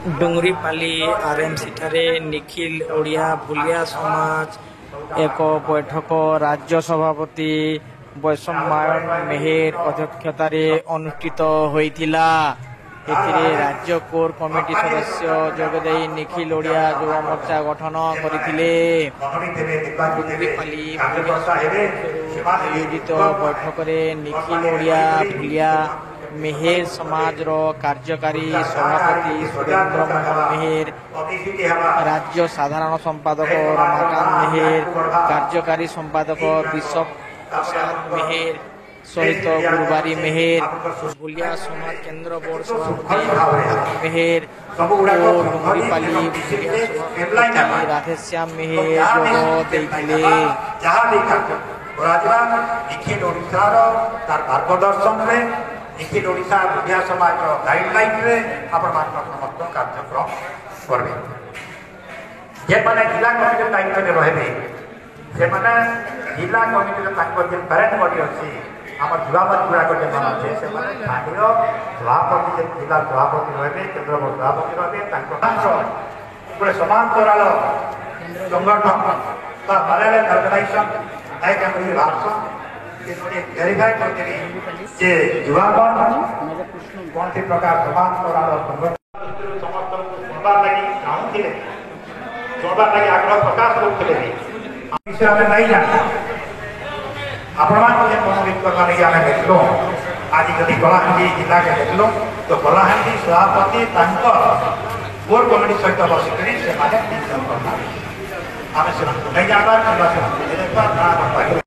डुंगरीपाली RMC ठारे निखिल ओडिया भूलिया समाज एक बैठक राज्य सभापति वैषम्यायन मेहेर अध्यक्षतार अनुष्ठित होइतिला। एथिरे राज्य कोर कमिटी सदस्य जोगदे निखिल ओडिया युव मोर्चा गठन करथिले। डुंगरीपाली आयोजित बैठक में निखिल ओडिया भूलिया मेहेर समाज कार्यकारी सभापति सुरेंद्र मोहन मेहेर, राज्य साधारण संपादक रमाकांत मेहेर, कार्यकारी संपादक बिशप प्रसाद मेहेर सहित गुरुबारी मेहेर, भूलिया समाज केन्द्र बोर्ड सभापति मेहेर और डुंगरीपाली राधेश्याम मेहेर जोग देइथिले। निखिल ओडिशार तार मार्गदर्शन में निखिल ओडिशा भूलिया समाज गाइडलाइन में आपण समस्त कार्यक्रम करबे। जे माने जिला कमिटी दायित्व में रहबे से माने जिला कमिटी जेन पैरेंट बॉडी अछि हमर युवामत गुड़ाक जे मन अछि से माने स्थानीय सभापति जे जिला सभापति रहबे केंद्र सभापति रहबे तांको पूरे समांतराल संगठन का माने ऑर्गेनाइजेशन है के भाषण वेरीफाई करते जे युवागण कौन सी प्रकार समांतराल संगठन समस्त सुनबार लगी चाहूथिले सुनबार लगी आग्रह प्रकाश करथिले विषय हमें नहीं जानता आपण जे मनोवित करना नहीं आने देखलो आज यदि कलाहांडी जिला के देखलो तो कलाहांडी सभापति कोर कमिटी सहित बसिकरी से माने आमे से नहीं जानता